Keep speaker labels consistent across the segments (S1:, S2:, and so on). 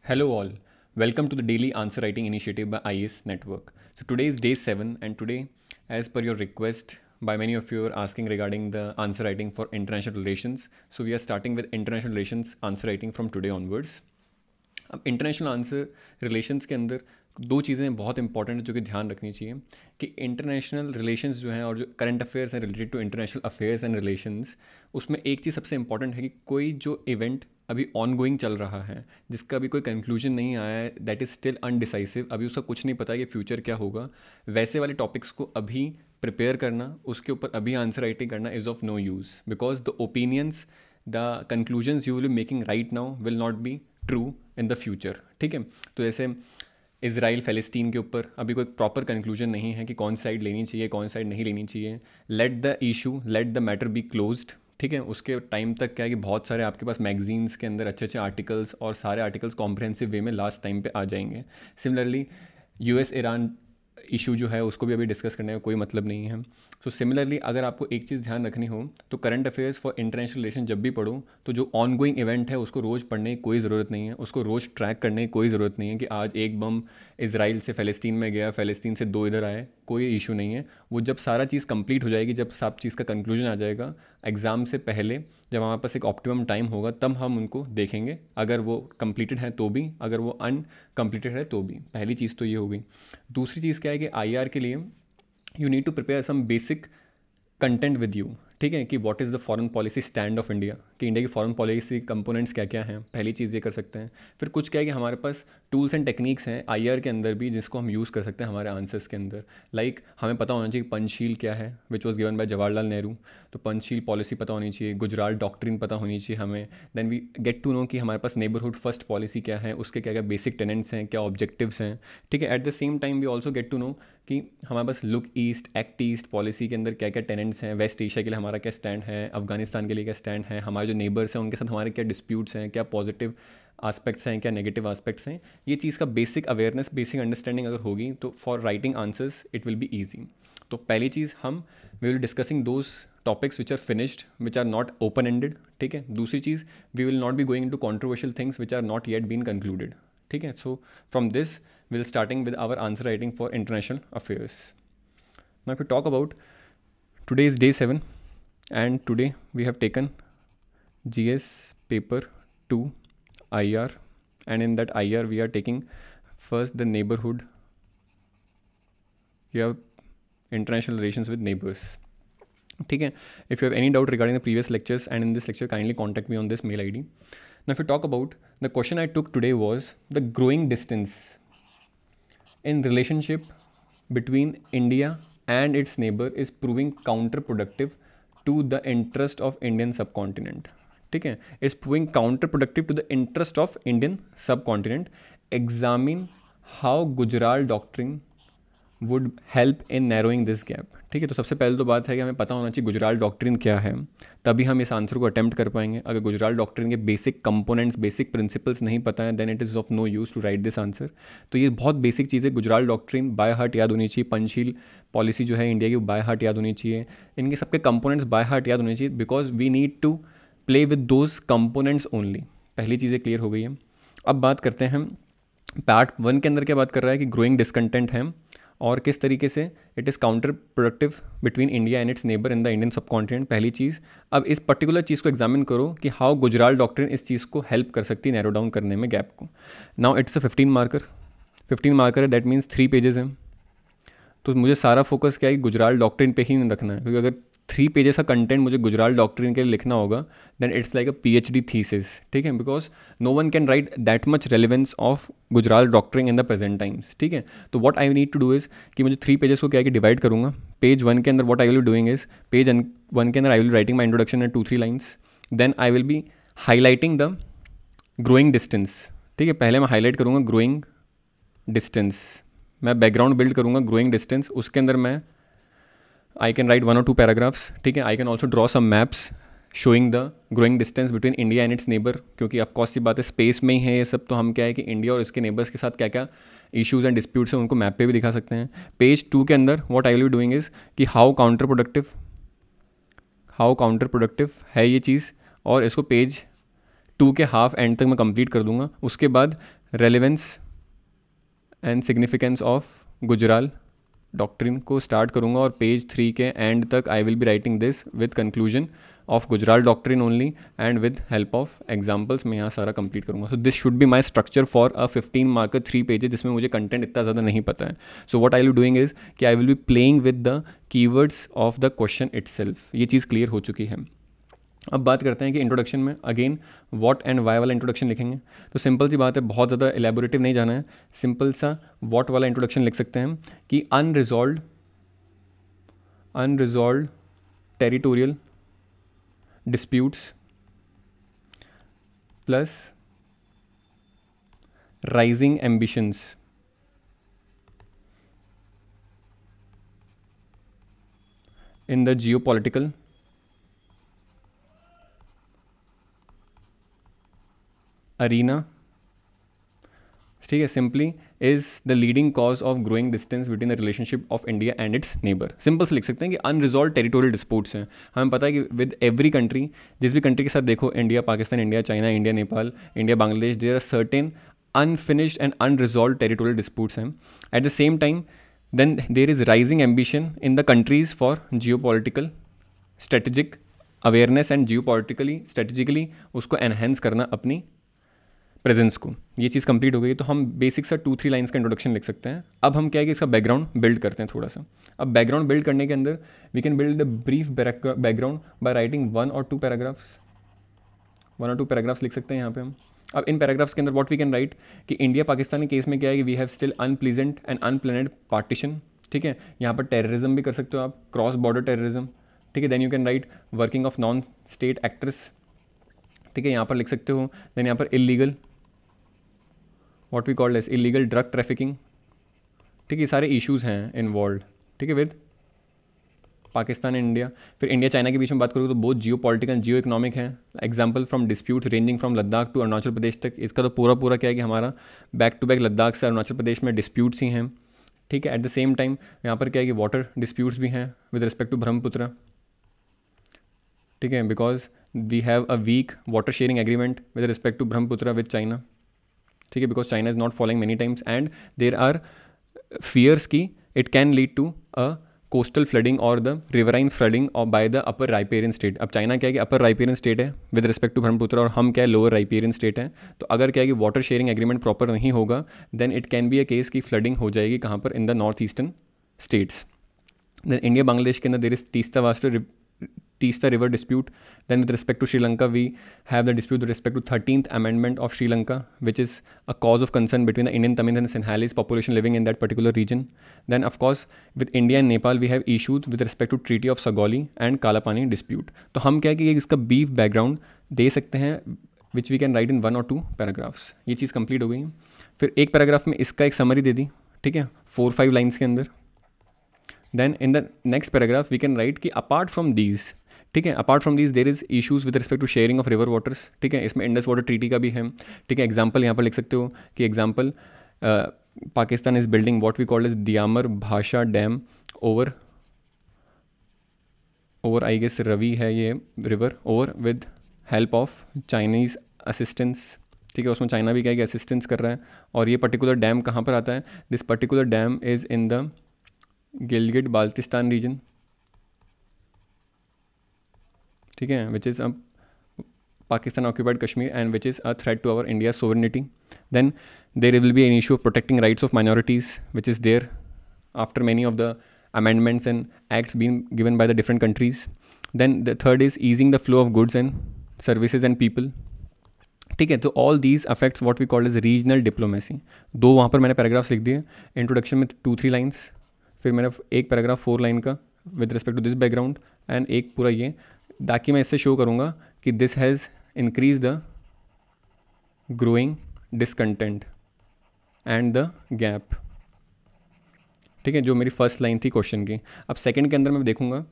S1: Hello all. Welcome to the daily answer writing initiative by IAS Network. So today is day 7 and today, as per your request by many of you are asking regarding the answer writing for international relations. So we are starting with international relations answer writing from today onwards. अब international answer relations के अंदर दो चीज़ें बहुत important है जो कि ध्यान रखनी चाहिए कि इंटरनेशनल रिलेशंस जो हैं और जो करंट अफेयर्स हैं related to international affairs and relations, उसमें एक चीज़ सबसे इंपॉर्टेंट है कि कोई जो इवेंट अभी ऑन गोइंग चल रहा है जिसका अभी कोई कंक्लूजन नहीं आया है, दैट इज़ स्टिल अनडिसाइसिव, अभी उसका कुछ नहीं पता कि फ्यूचर क्या होगा, वैसे वाले टॉपिक्स को अभी प्रिपेयर करना, उसके ऊपर अभी आंसर राइटिंग करना is of no use because the opinions the conclusions you will be making right now will not be true in the future. ठीक है, तो जैसे इसराइल फ़लस्तीन के ऊपर अभी कोई प्रॉपर कंक्लूजन नहीं है कि कौन साइड लेनी चाहिए कौन साइड नहीं लेनी चाहिए. Let the issue let the matter be closed. ठीक है, उसके टाइम तक क्या है कि बहुत सारे आपके पास मैगजीन्स के अंदर अच्छे अच्छे आर्टिकल्स और सारे आर्टिकल्स कॉम्प्रहेंसिव वे में लास्ट टाइम पे आ जाएंगे. सिमिलरली यूएस ईरान इशू जो है उसको भी अभी डिस्कस करने का कोई मतलब नहीं है. सो सिमिलरली अगर आपको एक चीज़ ध्यान रखनी हो तो current affairs for international relation जब भी पढ़ो तो जो ऑन गोइंग इवेंट है उसको रोज़ पढ़ने की कोई ज़रूरत नहीं है, उसको रोज़ ट्रैक करने की कोई ज़रूरत नहीं है कि आज एक बम इसराइल से फ़लस्तीन में गया, फ़लस्तीन से दो इधर आए, कोई इशू नहीं है. वो जब सारा चीज़ कंप्लीट हो जाएगी, जब सब चीज़ का कंक्लूजन आ जाएगा एग्ज़ाम से पहले, जब हमारे पास एक ऑप्टिमम टाइम होगा तब हम उनको देखेंगे, अगर वो कंप्लीटेड है तो भी, अगर वो अनकम्प्लीटेड है तो भी. पहली चीज़ तो ये हो गई. दूसरी चीज़ क्या है कि आईआर के लिए you need to prepare some basic content with you. ठीक है, कि what is the foreign policy stand of India, कि इंडिया की फॉरेन पॉलिसी कंपोनेंट्स क्या क्या हैं, पहली चीज़ ये कर सकते हैं. फिर कुछ क्या है कि हमारे पास टूल्स एंड टेक्निक्स हैं आईआर के अंदर भी जिसको हम यूज़ कर सकते हैं हमारे आंसर्स के अंदर. लाइक हमें पता होना चाहिए पंचशील क्या है which was given by Jawaharlal Nehru, तो पंचशील पॉलिसी पता होनी चाहिए, गुजरात डॉक्ट्रिन पता होनी चाहिए हमें. Then we get to know कि हमारे पास नेबरहुड फर्स्ट पॉलिसी क्या है, उसके क्या क्या बेसिक टेनेंट्स हैं, क्या ऑब्जेक्टिव्स हैं. ठीक है, at the same time we also get to know कि हमारे पास look east act east policy के अंदर क्या क्या टेनेंट्स हैं, वेस्ट एशिया के लिए हमारा क्या स्टैंड है, अफगानिस्तान के लिए क्या स्टैंड है, हमारे जो नेबर्स हैं उनके साथ हमारे क्या डिस्प्यूट्स हैं, क्या पॉजिटिव आस्पेक्ट्स हैं, क्या नेगेटिव आस्पेक्ट्स हैं. ये चीज़ का बेसिक अवेयरनेस बेसिक अंडरस्टैंडिंग अगर होगी तो for writing answers it will be easy. तो पहली चीज़ हम we will discussing those topics which are finished which are not open ended. ठीक है, दूसरी चीज़ we will not be going into controversial things which are not yet been concluded. ठीक है, so from this will starting with our answer writing for international affairs. Now if we talk about today is day 7 and today we have taken GS paper 2 IR, and in that IR we are taking first the neighborhood. You have international relations with neighbors. ठीक है, if you have any doubt regarding the previous lectures and in this lecture kindly contact me on this mail ID. Now if we talk about the question I took today was the growing distance in relationship between India and its neighbor is proving counterproductive to the interest of Indian subcontinent. ठीक है, is proving counterproductive to the interest of Indian subcontinent. Examine how Gujarat doctrine would help in narrowing this gap. ठीक है, तो सबसे पहले तो बात है कि हमें पता होना चाहिए गुजरात डॉक्ट्रिन क्या है, तभी हम इस आंसर को अटेम्प्ट कर पाएंगे. अगर गुजरात डॉक्ट्रिन के बेसिक कंपोनेंट्स बेसिक प्रिंसिपल्स नहीं पता है then it is of no use to write this answer. तो ये बहुत बेसिक चीज़ है, गुजरात डॉक्ट्रिन बाय हार्ट याद होनी चाहिए, पंचशील पॉलिसी जो है इंडिया की बाय हार्ट याद होनी चाहिए, इनके सबके कंपोनेंट्स बाय हार्ट याद होने चाहिए because we need to play with those components only. पहली चीज़ें क्लियर हो गई है. अब बात करते हैं पार्ट 1 के अंदर क्या बात कर रहा है कि ग्रोइंग डिसकंटेंट है और किस तरीके से it is counter productive between India and its neighbour in the Indian सब कॉन्टिनेंट. पहली चीज़, अब इस पर्टिकुलर चीज़ को एग्जामिन करो कि हाउ गुजरात डॉक्ट्रिन इस चीज़ को हेल्प कर सकती है नैरो डाउन करने में गैप को. नाउ इट्स अ 15 मार्कर है, दैट मीन्स 3 पेजेस हैं. तो मुझे सारा फोकस क्या है कि गुजरात डॉक्ट्रिन पे ही रखना है, क्योंकि अगर 3 पेजेस का कंटेंट मुझे गुजरात डॉक्ट्रिन के लिए लिखना होगा then it's like a PhD thesis. ठीक है, because no one can write that much relevance of Gujral doctrine in the present times. ठीक है, तो what I need to do is कि मुझे 3 पेजेस को क्या है कि डिवाइड करूँगा. पेज 1 के अंदर what I will be doing is page 1 के अंदर I will writing my introduction in 2-3 lines. Then I will be highlighting the growing distance. ठीक है, पहले मैं हाईलाइट करूँगा ग्रोइंग डिस्टेंस, मैं बैकग्राउंड बिल्ड करूँगा ग्रोइंग डिस्टेंस, उसके अंदर मैं I can write 1 or 2 paragraphs. ठीक है, I can also draw some maps showing the growing distance between India and its neighbour, क्योंकि ऑफकोर्स की बात है स्पेस में ही है ये सब, तो हम क्या है कि इंडिया और इसके नेबर्स के साथ क्या क्या इश्यूज़ एंड डिस्प्यूट्स हैं उनको मैप पे भी दिखा सकते हैं. पेज 2 के अंदर what I will be doing is कि हाउ काउंटर प्रोडक्टिव है ये चीज़, और इसको पेज 2 के हाफ एंड तक मैं कंप्लीट कर दूंगा. उसके बाद relevance and significance of Gujral doctrine को स्टार्ट करूंगा और पेज 3 के एंड तक आई will be writing this with conclusion of Gujral doctrine only and with help of examples मैं यहाँ सारा कंप्लीट करूंगा. So this should be my structure for a 15 marker 3 pages जिसमें मुझे कंटेंट इतना ज़्यादा नहीं पता है. So what I will doing is कि आई will be playing with the keywords of the question itself. ये चीज़ क्लियर हो चुकी है. अब बात करते हैं कि इंट्रोडक्शन में अगेन व्हाट एंड वाई वाला इंट्रोडक्शन लिखेंगे. तो सिंपल सी बात है, बहुत ज़्यादा एलेबोरेटिव नहीं जाना है. सिंपल सा व्हाट वाला इंट्रोडक्शन लिख सकते हैं कि unresolved territorial disputes plus rising ambitions in the geopolitical arena. ठीक है, simply is the leading cause of growing distance between the relationship of India and its neighbour. Simple से लिख सकते हैं कि अनरिजॉल्व टेरिटोरियल डिस्प्यूट्स हैं. हमें पता है कि विद एवरी कंट्री, जिस भी कंट्री के साथ देखो, India Pakistan, India China, India Nepal, India Bangladesh, there are certain unfinished and unresolved territorial disputes हैं. At the same time then there is rising ambition in the countries for geopolitical strategic awareness and geopolitically strategically उसको enhance करना अपनी presence को. ये चीज़ complete हो गई. तो हम बेसिक सा 2-3 लाइन्स का इंट्रोडक्शन लिख सकते हैं. अब हम क्या है कि इसका बैकग्राउंड बिल्ड करते हैं थोड़ा सा. अब बैकग्राउंड बिल्ड करने के अंदर we can build the brief background by writing 1 और 2 पैराग्राफ्स लिख सकते हैं यहाँ पे हम. अब इन पैराग्राफ्स के अंदर व्हाट वी कैन राइट कि इंडिया पाकिस्तान के केस में क्या है कि we have still unpleasant and unplanned partition. ठीक है, यहाँ पर टेररिज्म भी कर सकते हो आप, क्रॉस बॉर्डर टेररिज्म. ठीक है, then you can write working of non state actors. ठीक है, यहाँ पर लिख सकते हो. देन यहाँ पर illegal what we called as illegal drug trafficking. ठीक है, ये सारे इश्यूज़ हैं इन्वॉल्व. ठीक है, विद पाकिस्तान एंड इंडिया. फिर इंडिया चाइना के बीच में बात करूँ तो बहुत जियो पॉलिटिकल जियो इकोनॉमिक है. Example from disputes ranging from Ladakh to Arunachal Pradesh तक. इसका तो पूरा क्या है कि हमारा बैक टू बैक लद्दाख से अरुणाचल प्रदेश में डिस्प्यूट्स ही हैं. ठीक है, एट द सेम टाइम यहाँ पर क्या है कि वाटर डिस्प्यूट्स भी हैं विद रिस्पेक्ट टू ब्रह्मपुत्र. ठीक है, because we have a weak water sharing agreement with respect to Brahmaputra with China. ठीक है, because China is not following many times and there are fears की it can lead to a coastal flooding और the riverine flooding और by the upper riparian state. अब China क्या है कि upper riparian state है विद रिस्पेक्ट टू ब्रह्मपुत्र और हम क्या है लोअर राइपेरियन स्टेट है. तो अगर क्या है कि वाटर शेयरिंग एग्रीमेंट प्रॉपर नहीं होगा then it can be a case की फ्लडिंग हो जाएगी कहाँ पर, in the north eastern states. Then India Bangladesh के अंदर there is Teesta River dispute. Then with respect to Sri Lanka, we have the dispute with respect to 13th Amendment of Sri Lanka, which is a cause of concern between the Indian Tamils and Sinhalese population living in that particular region. Then of course with India and Nepal we have issues with respect to Treaty of Sagoli and Kalapani dispute. तो हम क्या है कि इसका brief background दे सकते हैं which we can write in 1 or 2 paragraphs. ये चीज़ complete हो गई. फिर एक पैराग्राफ में इसका एक समरी दे दी. ठीक है, 4-5 लाइन्स के अंदर. Then in the next paragraph we can write कि apart from these, ठीक है, apart from these there is issues with respect to sharing of river waters. ठीक है, इसमें इंडस वाटर ट्रीटी का भी है. ठीक है, एग्जाम्पल यहाँ पर लिख सकते हो कि example Pakistan is building what we called as Diamer Bhasha dam over I guess Ravi है ये river over with help of Chinese assistance. ठीक है, उसमें चाइना भी क्या है कि असिस्टेंस कर रहा है. और ये पर्टिकुलर डैम कहाँ पर आता है? This particular dam is in the Gilgit Baltistan region. ठीक है, which is a Pakistan occupied Kashmir and which is a threat to our India sovereignty. Then there will be an issue of protecting rights of minorities which is there after many of the amendments and acts being given by the different countries. Then the third is easing the flow of goods and services and people. ठीक है, तो all these affects what we call as regional diplomacy. 2 वहाँ पर मैंने paragraphs लिख दिए. Introduction में 2-3 lines, फिर मैंने एक पैराग्राफ 4 लाइन का with respect to this background and एक पूरा ये, ताकि मैं इससे शो करूँगा कि this has increase the growing discontent and the gap. ठीक है, जो मेरी फर्स्ट लाइन थी क्वेश्चन की. अब सेकंड के अंदर मैं देखूंगा.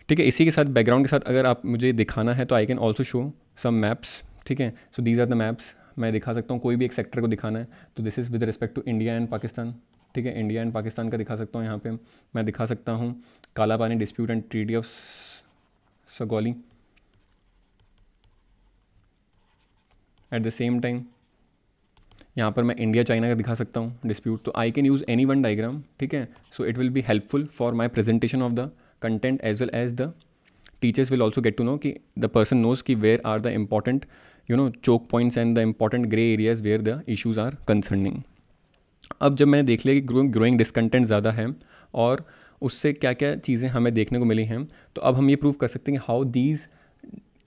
S1: ठीक है, इसी के साथ बैकग्राउंड के साथ अगर आप मुझे दिखाना है तो I can also show some maps. ठीक है, so these are the maps. मैं दिखा सकता हूँ कोई भी एक सेक्टर को दिखाना है तो this is with respect to India and Pakistan. ठीक है, इंडिया एंड पाकिस्तान का दिखा सकता हूँ. यहाँ पे मैं दिखा सकता हूँ काला पानी dispute and treaty of Sugauli. Eight the same time यहाँ पर मैं इंडिया चाइना का दिखा सकता हूँ डिस्प्यूट, तो I can use any one diagram, ठीक है. So it will be helpful for my presentation of the content as well as the teachers will also get to know कि द पर्सन नोज कि where are the important choke points and the important grey areas where the issues are concerning. अब जब मैंने देख लिया कि growing discontent ज़्यादा है और उससे क्या क्या चीज़ें हमें देखने को मिली हैं, तो अब हम ये प्रूव कर सकते हैं कि how these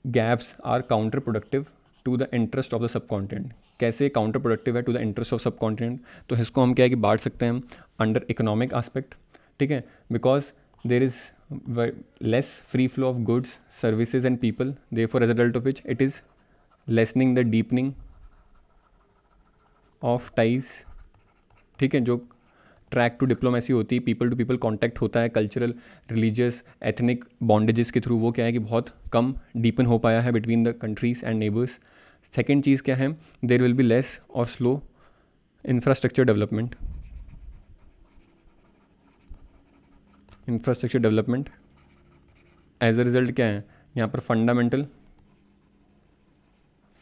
S1: gaps are counter productive to the interest of the sub continent. कैसे काउंटर प्रोडक्टिव है to the interest of sub continent. तो इसको हम क्या है कि बांट सकते हैं अंडर इकोनॉमिक आस्पेक्ट, ठीक है, because there is less free flow of goods, services and people, therefore as a result of which it is lessening the deepening of ties, ठीक है, जो ट्रैक टू डिप्लोमेसी होती है, पीपल टू पीपल कॉन्टैक्ट होता है, cultural, religious, ethnic bondages के through, वो क्या है कि बहुत कम डीपन हो पाया है between the countries and neighbours. Second चीज़ क्या है, देर विल बी लेस और slow infrastructure development. Infrastructure development as a result क्या है, यहाँ पर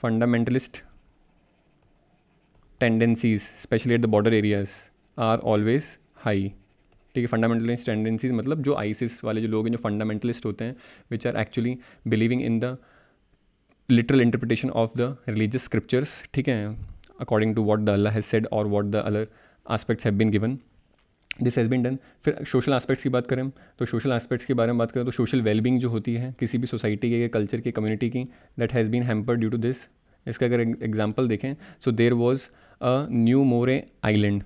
S1: fundamentalist tendencies specially at the border areas are always high. ठीक है, फंडामेंटलिस्ट टेंडेंसीज मतलब जो आईसिस वाले जो लोग हैं, जो फंडामेंटलिस्ट होते हैं, which are actually believing in the literal interpretation of the religious scriptures, ठीक है, according to what the Allah has said और what the other aspects have been given. This has been done. फिर social aspects की बात करें तो social aspects के बारे में बात करें तो सोशल वेलबींग जो होती है किसी भी सोसाइटी के, कल्चर की, कम्युनिटी की, that has been hampered due to this. इसका अगर एग्जांपल देखें, so there was a New Moore Island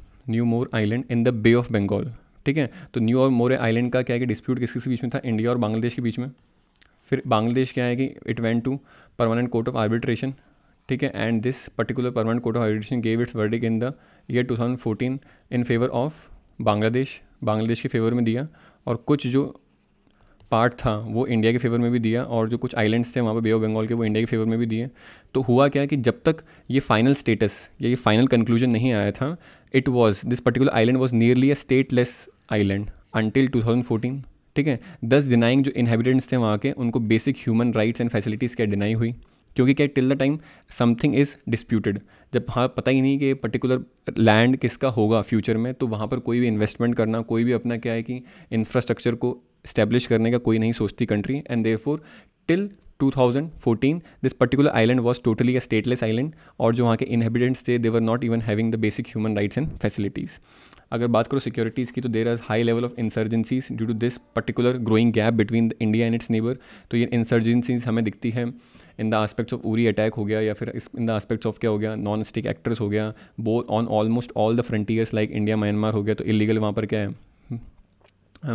S1: in the Bay of Bengal. ठीक है, तो न्यू और मोरे आइलैंड का क्या है कि डिस्प्यूट किसके बीच में था, इंडिया और बांग्लादेश के बीच में. फिर बांग्लादेश क्या है कि it went to Permanent Court of Arbitration. ठीक है, and this particular Permanent Court of Arbitration gave its verdict in the year 2014 in favour of Bangladesh के फेवर में दिया, और कुछ जो पार्ट था वो इंडिया के फेवर में भी दिया, और जो कुछ आइलैंड्स थे वहाँ पे बे ऑफ बंगाल के वो इंडिया के फेवर में भी दिए. तो हुआ क्या कि जब तक ये फाइनल स्टेटस या ये फाइनल कंक्लूजन नहीं आया था, it was this particular island was nearly a stateless island until 2014. ठीक है, दस डिनाइंग जो इनहेबिटेंट्स थे वहाँ के, उनको basic human rights and facilities क्या डिनाई हुई, क्योंकि क्या till the time something is disputed, जब हाँ पता ही नहीं कि पर्टिकुलर लैंड किसका होगा फ्यूचर में, तो वहाँ पर कोई भी इन्वेस्टमेंट करना, कोई भी अपना क्या है कि इंफ्रास्ट्रक्चर को इस्टेब्लिश करने का कोई नहीं सोचती country. And therefore till 2014 this particular island was totally a stateless island, और जो वहाँ के इनहेबिटेंट्स थे they were not even having the basic human rights and facilities. अगर बात करो सिक्योरिटीज़ की, तो there are high level of insurgencies due to this particular growing gap between India and its neighbour. तो ये इंसर्जेंसीज हमें दिखती है in the aspects of Uri attack हो गया, या फिर इन द आस्पेक्ट्स ऑफ क्या हो गया, नॉन स्टिक एक्टर्स हो गया, both on almost all the frontiers like India Myanmar हो गया. तो इलीगल वहाँ पर क्या है,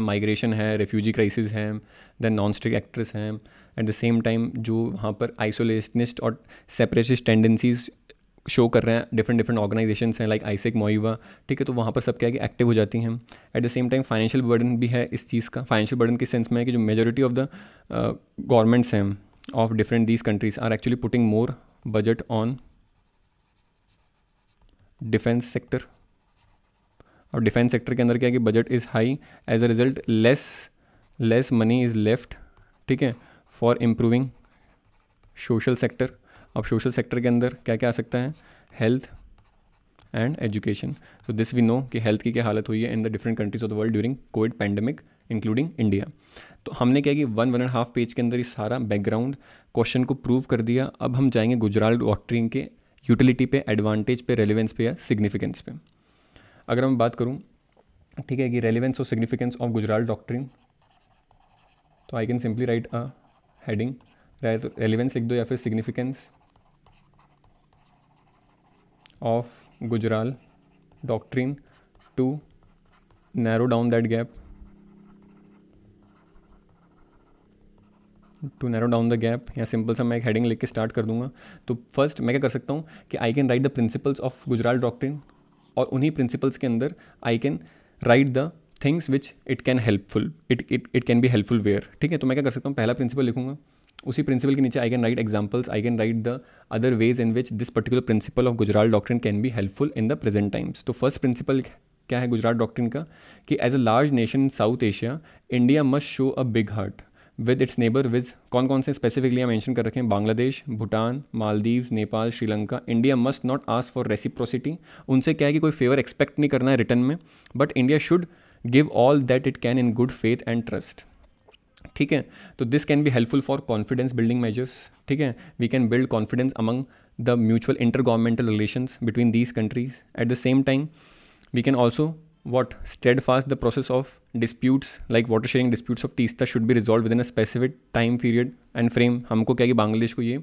S1: माइग्रेशन है, रेफ्यूजी क्राइसिस है, देन नॉन स्टिक एक्टर्स हैं. एट द सेम टाइम जो वहाँ पर आइसोलेशनिस्ट और सेपरेटिस्ट टेंडेंसीज शो कर रहे हैं डिफरेंट ऑर्गेनाइजेशंस हैं लाइक आइसेक, मोइवा. ठीक है, तो वहाँ पर सब क्या है कि एक्टिव हो जाती हैं. At the same time financial burden भी है इस चीज़ का. फाइनेंशियल बर्डन किस सेंस में है कि जो मेजॉरिटी ऑफ द गवर्नमेंट्स हैं of different these countries are actually putting more budget on defence sector, और डिफेंस सेक्टर के अंदर क्या है कि budget is high, as a result less money is left, ठीक है, फॉर इम्प्रूविंग सोशल सेक्टर. अब सोशल सेक्टर के अंदर क्या क्या आ सकता है, health and education. So this we know कि हेल्थ की क्या हालत हुई है in the different countries of the world during Covid pandemic including India. तो हमने क्या कि 1.5 पेज के अंदर इस सारा बैकग्राउंड क्वेश्चन को प्रूव कर दिया. अब हम जाएंगे गुजराल डॉक्ट्रिन के यूटिलिटी पे, एडवांटेज पे, रेलिवेंस पे या सिग्निफिकेंस पे. अगर मैं बात करूं, ठीक है, कि रेलिवेंस और सिग्निफिकेंस ऑफ गुजराल डॉक्ट्रिन, तो I can simply write a heading, तो रेलिवेंस लिख दो या फिर significance of Gujral doctrine to narrow down that gap, to narrow down the gap. या सिंपल सा मैं एक हेडिंग लिख के स्टार्ट कर दूंगा. तो फर्स्ट मैं क्या कर सकता हूँ कि I can write the principles of Gujral doctrine, और उन्हीं प्रिंसिपल्स के अंदर I can write the things which it can helpful, it can be helpful where. ठीक है, तो मैं क्या कर सकता हूँ, पहला प्रिंसिपल लिखूंगा, उसी प्रिंसिपल के नीचे I can write examples, I can write the other ways in which this particular principle of Gujral doctrine can be helpful in the present times. तो फर्स्ट प्रिंसिपल क्या है गुजरात डॉक्ट्रिन का, कि as a large nation in South Asia India must show a big heart. With its neighbour with कौन कौन से specifically यहाँ mention कर रखे हैं, Bangladesh, Bhutan, Maldives, Nepal, Sri Lanka. India must not ask for reciprocity. उनसे क्या है कि कोई फेवर एक्सपेक्ट नहीं करना है रिटर्न में, but India should give all that it can in good faith and trust. ठीक है, तो this can be helpful for confidence building measures. ठीक है, we can build confidence among the mutual inter governmental relations between these countries. At the same time we can also steadfast the process of disputes like water sharing disputes of Teesta should be resolved within a specific time period and frame. हमको क्या कि बांग्लादेश को ये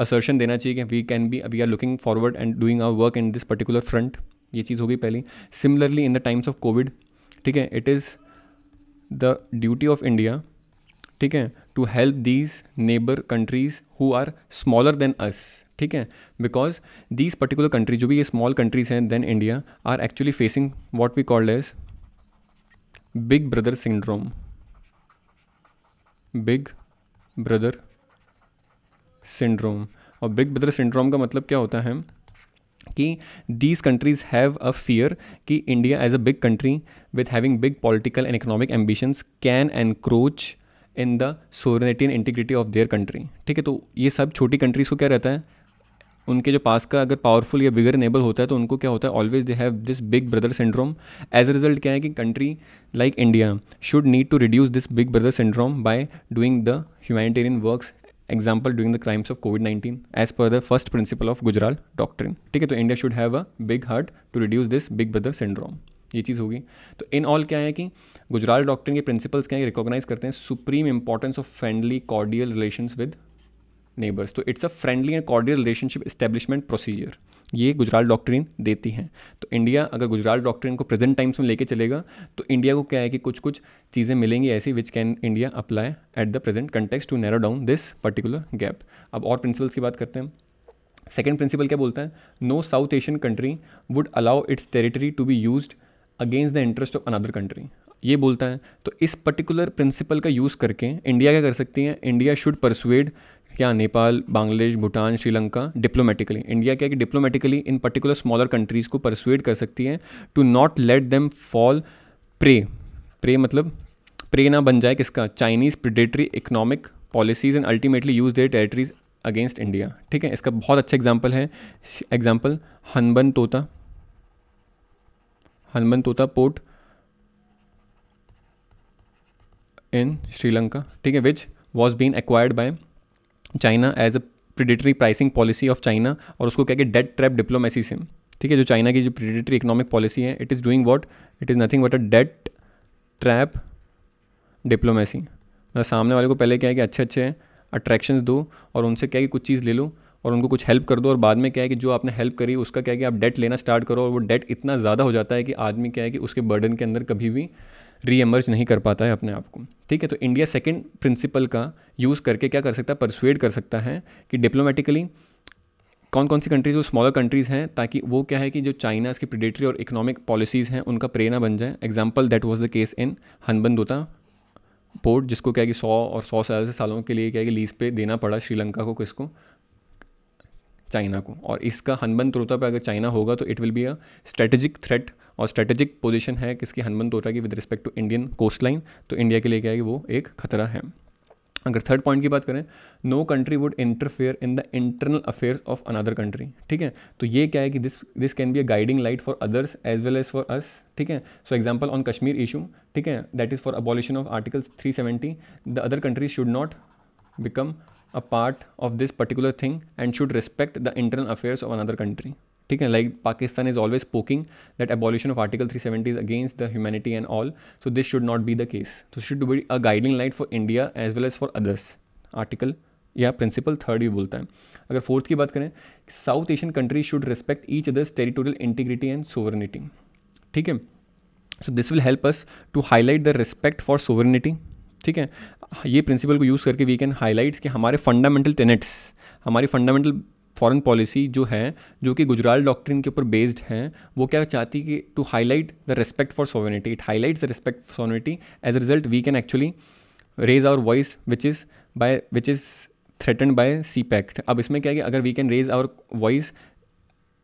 S1: assertion देना चाहिए कि we are looking forward and doing our work in this particular front. ये चीज़ हो गई पहली. Similarly in the times of COVID, ठीक है, it is the duty of India, ठीक है, to help these neighbor countries who are smaller than us. ठीक है, बिकॉज दीज पर्टिकुलर कंट्रीज जो भी ये स्मॉल कंट्रीज हैं then India are actually facing what we called as big brother syndrome. Big brother syndrome. और big brother syndrome का मतलब क्या होता है कि these countries have a fear कि India as a big country with having big political and economic ambitions can encroach in the sovereignty and integrity of their country. ठीक है, तो ये सब छोटी कंट्रीज़ को क्या रहता है, उनके जो पास का अगर पावरफुल या बिगर नेबर होता है तो उनको क्या होता है, always they have this big brother syndrome. As a result क्या है कि country like India should need to reduce this big brother syndrome by doing the humanitarian works, example doing the crimes of कोविड-19 as per the first principle of Gujral doctrine. ठीक है, तो India should have a big heart to reduce this big brother syndrome. ये चीज़ होगी. तो in all क्या है कि गुजराल डॉक्ट्रिन के प्रिंसिपल्स क्या है, रिकॉग्नाइज करते हैं supreme importance of friendly cordial relations with neighbours. तो it's a friendly and cordial relationship establishment procedure, ये गुजराल डॉक्ट्रिन देती हैं. तो इंडिया अगर गुजराल डॉक्ट्रिन को प्रेजेंट टाइम्स में लेके चलेगा तो इंडिया को क्या है कि कुछ कुछ चीज़ें मिलेंगी ऐसी which can India apply at the present context to narrow down this particular gap. अब और प्रिंसिपल्स की बात करते हैं. सेकेंड प्रिंसिपल क्या बोलता है, no South Asian country would allow its territory to be used against the interest of another country. ये बोलता है. तो इस पर्टिकुलर प्रिंसिपल का यूज़ करके इंडिया क्या कर सकती है, इंडिया शुड परसुएड क्या नेपाल, बांग्लादेश, भूटान, श्रीलंका डिप्लोमेटिकली. इंडिया क्या कि डिप्लोमेटिकली इन पर्टिकुलर स्मॉलर कंट्रीज़ को परसुएड कर सकती है to not let them fall prey मतलब प्रे ना बन जाए किसका, Chinese predatory economic policies and ultimately use their territories against India. ठीक है, इसका बहुत अच्छा एग्जाम्पल है, एग्जाम्पल हनबन तोता पोर्ट इन श्रीलंका. ठीक है, which was been acquired by China as a predatory pricing policy of China. और उसको क्या कि डेट ट्रैप डिप्लोमेसी से. ठीक है, जो चाइना की जो प्रिडेटरी इकोनॉमिक पॉलिसी है, it is doing what, it is nothing but a debt trap diplomacy. मतलब सामने वाले को पहले क्या है कि अच्छे अट्रैक्शंस दो और उनसे क्या है कि कुछ चीज़ ले लो और उनको कुछ हेल्प कर दो, और बाद में क्या है कि जो आपने हेल्प करी उसका क्या है कि आप डेट लेना स्टार्ट करो, और वो डेट इतना ज़्यादा हो जाता है कि आदमी क्या है कि उसके बर्डन के अंदर कभी भी री एमर्ज नहीं कर पाता है अपने आप को. ठीक है, तो इंडिया सेकंड प्रिंसिपल का यूज़ करके क्या कर सकता है, परसुएड कर सकता है कि डिप्लोमेटिकली कौन कौन सी कंट्रीज वो स्मॉलर कंट्रीज़ हैं, ताकि वो क्या है कि जो चाइना की प्रिडेटरी और इकोनॉमिक पॉलिसीज़ हैं उनका प्रे ना बन जाए. Example that was the case in Hambantota port, जिसको क्या है कि 100 सालों के लिए क्या है कि लीज पे देना पड़ा श्रीलंका को, किसको, चाइना को. और इसका हनबन तोता पे अगर चाइना होगा तो it will be a strategic threat, और स्ट्रेटेजिक पोजीशन है किसकी, हनबन तोता की, with respect to Indian coast line. तो इंडिया के लिए क्या है कि वो एक खतरा है. अगर थर्ड पॉइंट की बात करें, no country would interfere in the internal affairs of another country. ठीक है, तो ये क्या है कि this can be a guiding light for others as well as for us. ठीक है, so example on Kashmir issue, ठीक है, that is for abolition of article 370. The other countries should not become a part of this particular thing and should respect the internal affairs of another country. ठीक है, like Pakistan is always poking that abolition of Article 370 is against the humanity and all, so this should not be the case. So should be a guiding light for India as well as for others. Article या principle third ही बोलता है. अगर fourth की बात करें, South Asian countries should respect each others territorial integrity and sovereignty. ठीक है, so this will help us to highlight the respect for sovereignty. ठीक है, ये प्रिंसिपल को यूज़ करके वी कैन हाईलाइट्स कि हमारे फंडामेंटल टेनेट्स, हमारी फंडामेंटल फॉरेन पॉलिसी जो है, जो कि गुजराल डॉक्ट्रिन के ऊपर बेस्ड हैं, वो क्या चाहती कि to highlight the respect for sovereignty. It highlights the respect for sovereignty. As a result we can actually raise our voice which is threatened by CPEC. अब इसमें क्या है कि अगर we can raise our voice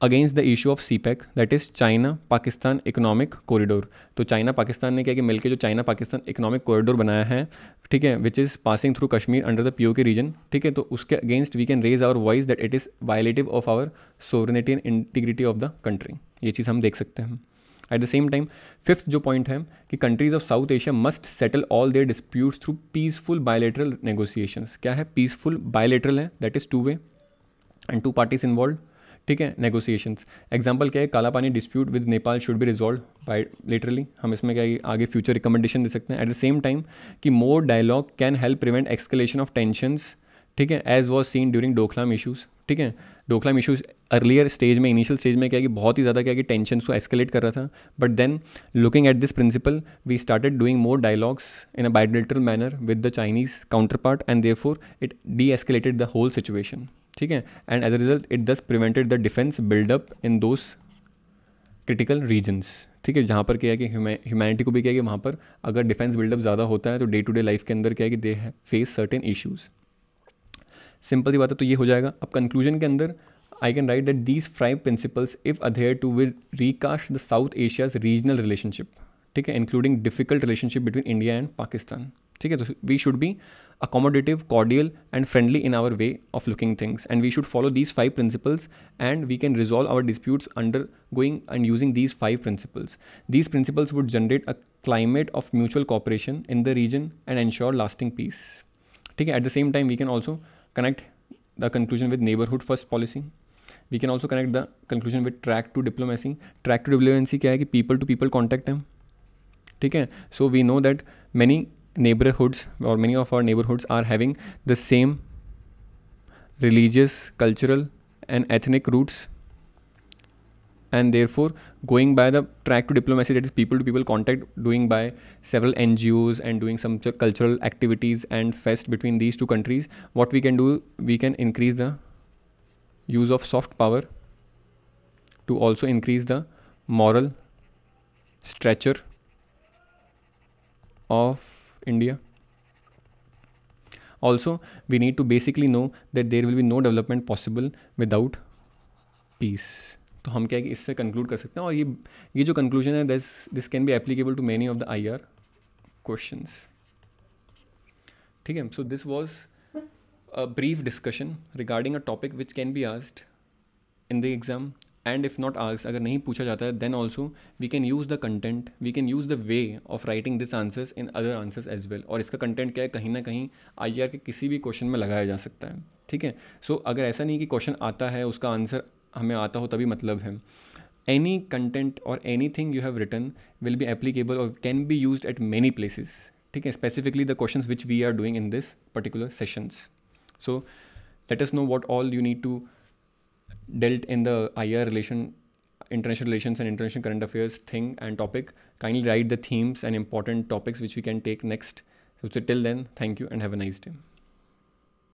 S1: against the issue of CPEC, that is China Pakistan economic corridor. तो China Pakistan ने क्या कि मिलकर जो चाइना पाकिस्तान इकोनॉमिक कॉरिडोर बनाया है, ठीक है, which is passing through Kashmir under the POK region, ठीक है, तो उसके against we can raise our voice that it is violative of our sovereignty and integrity of the country. ये चीज़ हम देख सकते हैं। At the same time fifth जो पॉइंट है कि countries of South Asia must settle all their disputes through peaceful bilateral negotiations. क्या है पीसफुल? बायलेटरल है, that is 2 way and 2 parties involve, ठीक है, नेगोशिएशंस। एग्जांपल क्या है? काला पानी dispute with Nepal should be resolve by literally, हम इसमें क्या है आगे फ्यूचर रिकमेंडेशन दे सकते हैं। एट द सेम टाइम कि more dialogue can help prevent escalation of tensions, ठीक है, as was seen during Doklam issues, ठीक है। डोकलाम इशूज़ अर्लियर स्टेज में, इनिशियल स्टेज में क्या कि बहुत ही ज़्यादा क्या कि टेंशन को एस्केलेट कर रहा था, but then looking at this principle we started doing more dialogues in a bilateral manner with the Chinese counterpart and therefore it de escalated the whole situation, ठीक है, and as a result it thus prevented the defence buildup in those critical regions, ठीक है, जहाँ पर क्या है कि humanity को भी क्या है कि वहाँ पर अगर डिफेंस बिल्डअप ज़्यादा होता है तो डे टू डे लाइफ के अंदर क्या है कि they face certain issues. Simple सी बात है, तो ये हो जाएगा। अब कंक्लूजन के अंदर I can write that these 5 principles if adhere to will recast the South Asia's regional relationship, ठीक है, including difficult relationship between India and Pakistan, ठीक है। तो we should be accommodative, cordial and friendly in our way of looking things, and we should follow these 5 principles, and we can resolve our disputes undergoing and using these 5 principles. These principles would generate a climate of mutual cooperation in the region and ensure lasting peace, ठीक है। At the same time we can also connect the conclusion with neighborhood first policy. We can also connect the conclusion with track to diplomacy. Track to diplomacy क्या है कि people to people contact है, ठीक है। So we know that many neighborhoods or many of our neighborhoods are having the same religious, cultural and ethnic roots, and therefore going by the track to diplomacy, that is people to people contact doing by several NGOs and doing some cultural activities and fest between these two countries, what we can do, we can increase the use of soft power to also increase the moral stature of India. Also we need to basically know that there will be no development possible without peace. तो हम क्या है कि इससे conclude कर सकते हैं, और ये जो कंक्लूजन है this can be applicable to many of the IR questions, ठीक है। So this was a brief discussion regarding a topic which can be asked in the exam, and if not asked, अगर नहीं पूछा जाता है, then also we can use the content, we can use the way of writing this answers in other answers as well. और इसका content क्या है, कहीं ना कहीं IR के किसी भी क्वेश्चन में लगाया जा सकता है, ठीक है। सो अगर ऐसा नहीं कि क्वेश्चन आता है उसका आंसर हमें आता हो तभी मतलब है, एनी कंटेंट और any thing you have written will be applicable और can be used at many places, ठीक है, specifically the questions which we are doing in this particular sessions. So let us know what all you need to dealt in the IR international relations and international current affairs thing and topic. Kindly write the themes and important topics which we can take next. So till then, thank you and have a nice day.